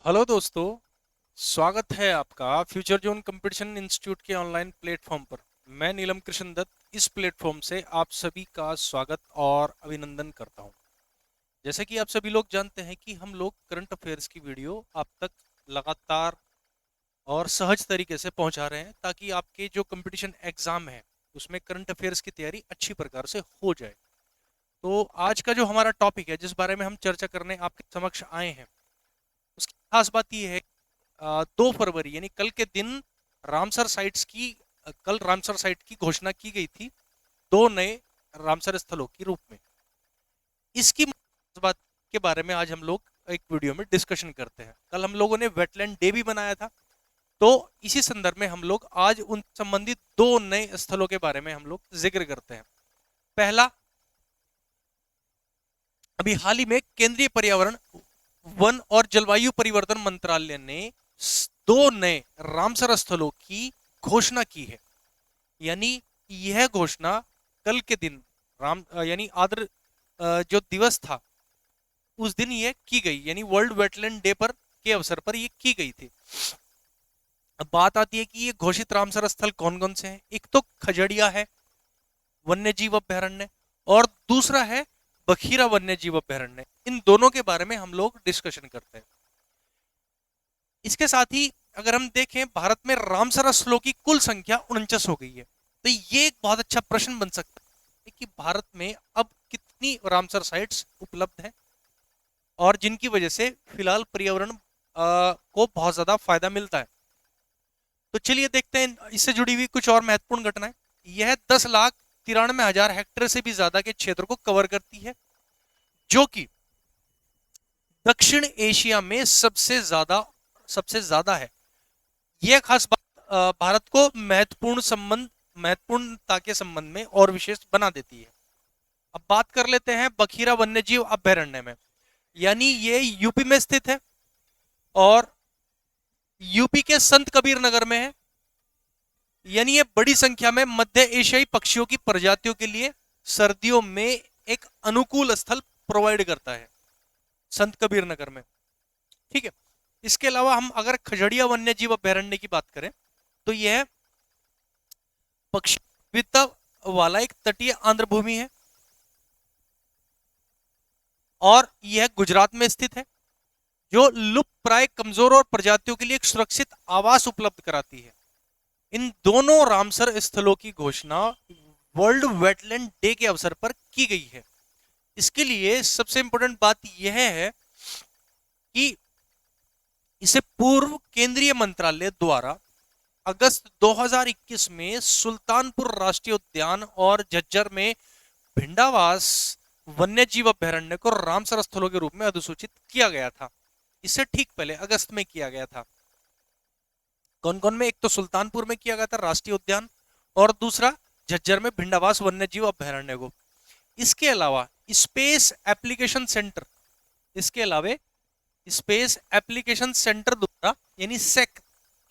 Hello दोस्तों। स्वागत है आपका फ्यूचर जोन कंपटीशन इंस्टीट्यूट के ऑनलाइन प्लेटफॉर्म पर। मैं नीलम कृष्ण दत्त इस प्लेटफॉर्म से आप सभी का स्वागत और अभिनंदन करता हूं। जैसे कि आप सभी लोग जानते हैं कि हम लोग करंट अफेयर्स की वीडियो आप तक लगातार और सहज तरीके से पहुंचा रहे हैं ताकि आपके जो कंपटीशन एग्जाम है उसमें करंट अफेयर्स की तैयारी अच्छी प्रकार से हो जाए। तो आज का जो हमारा टॉपिक है जिस बारे में हम चर्चा करने आपके समक्ष आए हैं उसकी खास बात यह है 2 फरवरी यानी कल के दिन रामसर साइट्स की कल रामसर साइट की घोषणा की गई थी, दो नए रामसर स्थलों के रूप में। इसकी बात के बारे में आज हम लोग एक वीडियो में डिस्कशन करते हैं। कल हम लोगों ने वेटलैंड डे भी बनाया था, तो इसी संदर्भ में हम लोग आज उन संबंधित दो नए स्थलों के बारे में हम लोग जिक्र करते हैं। पहला, अभी हाल ही में केंद्रीय पर्यावरण, वन और जलवायु परिवर्तन मंत्रालय ने दो नए रामसर स्थलों की घोषणा की है। यानी यह घोषणा कल के दिन राम यानी आदर जो दिवस था उस दिन यह की गई, यानी वर्ल्ड वेटलैंड डे पर के अवसर पर यह की गई थी। अब बात आती है कि ये घोषित रामसर स्थल कौन कौन से हैं। एक तो खजड़िया है वन्य जीव अभ्यारण्य, और दूसरा है बखीरा वन्य जीव अभ्यारण्य। इन दोनों के बारे में हम लोग डिस्कशन करते हैं। इसके साथ ही अगर हम देखें, भारत में रामसर स्थलों की कुल संख्या 49 हो गई है। तो ये एक बहुत अच्छा प्रश्न बन सकता है कि भारत में अब कितनी रामसर साइट्स उपलब्ध हैं और जिनकी वजह से फिलहाल पर्यावरण को बहुत ज्यादा फायदा मिलता है। तो चलिए देखते हैं इससे जुड़ी हुई कुछ और महत्वपूर्ण घटनाएं। यह 10,93,000 हेक्टेयर से भी ज्यादा के क्षेत्र को कवर करती है, जो कि दक्षिण एशिया में सबसे ज्यादा है। यह खास बात भारत को महत्वपूर्णता के संबंध में और विशेष बना देती है। अब बात कर लेते हैं बखीरा वन्यजीव अभ्यारण्य में। यानी ये यूपी में स्थित है और यूपी के संत कबीर नगर में है। यानी ये बड़ी संख्या में मध्य एशियाई पक्षियों की प्रजातियों के लिए सर्दियों में एक अनुकूल स्थल प्रोवाइड करता है संत कबीर नगर में। ठीक है। इसके अलावा हम अगर खजड़िया वन्य जीव अभ्यारण्य की बात करें तो यह पक्षी विविधता वाला एक तटीय आंध्र भूमि है और यह गुजरात में स्थित है, जो लुप्त प्राय कमजोर और प्रजातियों के लिए एक सुरक्षित आवास उपलब्ध कराती है। इन दोनों रामसर स्थलों की घोषणा वर्ल्ड वेटलैंड डे के अवसर पर की गई है। इसके लिए सबसे इंपॉर्टेंट बात यह है कि इसे पूर्व केंद्रीय मंत्रालय द्वारा अगस्त 2021 में सुल्तानपुर राष्ट्रीय उद्यान और झज्जर में भिंडावास वन्य जीव अभ्यारण्य को रामसर स्थलों के रूप में अधिसूचित किया गया था। इससे ठीक पहले अगस्त में किया गया था। कौन कौन में? एक तो सुल्तानपुर में किया गया था राष्ट्रीय उद्यान, और दूसरा झज्जर में भिंडावास वन्य जीव अभ्यारण्य को। इसके अलावा स्पेस एप्लीकेशन सेंटर इसके अलावा स्पेस एप्लीकेशन सेंटर द्वारा यानी सेक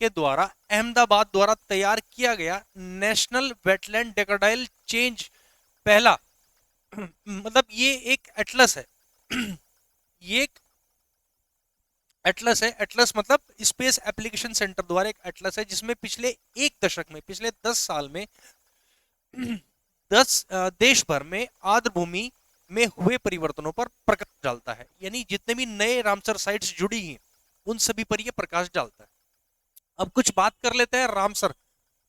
के द्वारा अहमदाबाद द्वारा तैयार किया गया नेशनल वेटलैंड डेकोडाइल चेंज पहला मतलब ये एक एटलस है ये एक एटलस है। एटलस मतलब स्पेस एप्लीकेशन सेंटर द्वारा एक एटलस है जिसमें पिछले एक दशक में, पिछले 10 साल में 10 देश भर में आर्द्र भूमि में हुए परिवर्तनों पर प्रकाश डालता है। यानी जितने भी नए रामसर साइट्स जुड़ी हैं उन सभी पर यह प्रकाश डालता है। अब कुछ बात कर लेते हैं रामसर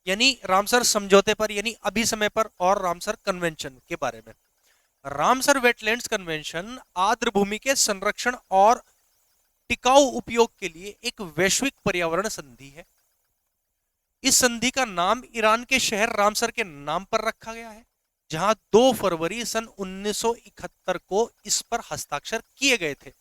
यानी रामसर समझौते पर, यानी अभी समय पर, और रामसर कन्वेंशन के बारे में। रामसर वेटलैंड्स कन्वेंशन आर्द्र भूमि के संरक्षण और टिकाऊ उपयोग के लिए एक वैश्विक पर्यावरण संधि है। इस संधि का नाम ईरान के शहर रामसर के नाम पर रखा गया है, जहां 2 फरवरी सन 1971 को इस पर हस्ताक्षर किए गए थे।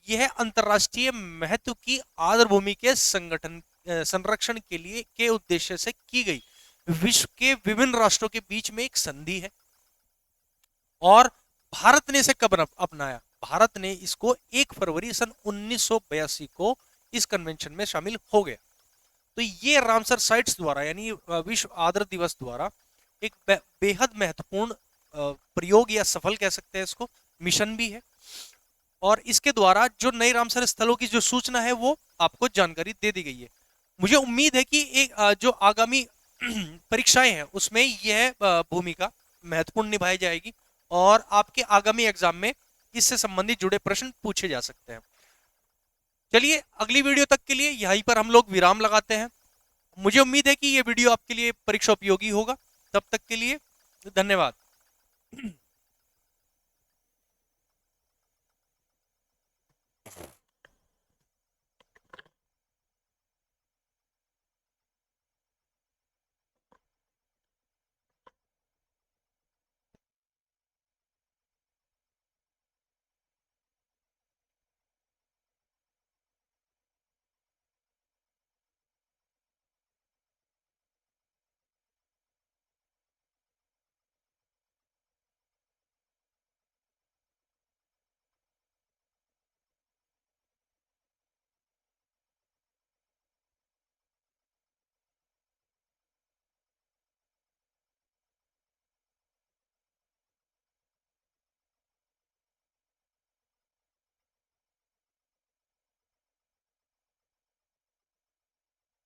यह अंतर्राष्ट्रीय महत्व की आर्द्र भूमि के संरक्षण के लिए के उद्देश्य से की गई विश्व के विभिन्न राष्ट्रों के बीच में एक संधि है। और भारत ने इसे कब अपनाया? भारत ने इसको 1 फरवरी सन 1982 को इस कन्वेंशन में शामिल हो गया। तो ये रामसर साइट्स द्वारा यानी विश्व आर्द्र दिवस द्वारा एक बेहद महत्वपूर्ण प्रयोग या सफल कह सकते हैं इसको, मिशन भी है। और इसके द्वारा जो नए रामसर स्थलों की जो सूचना है वो आपको जानकारी दे दी गई है। मुझे उम्मीद है कि एक जो आगामी परीक्षाएं हैं उसमें यह भूमिका महत्वपूर्ण निभाई जाएगी और आपके आगामी एग्जाम में इससे संबंधित जुड़े प्रश्न पूछे जा सकते हैं। चलिए अगली वीडियो तक के लिए यहीं पर हम लोग विराम लगाते हैं। मुझे उम्मीद है कि ये वीडियो आपके लिए परीक्षा उपयोगी होगा। तब तक के लिए धन्यवाद।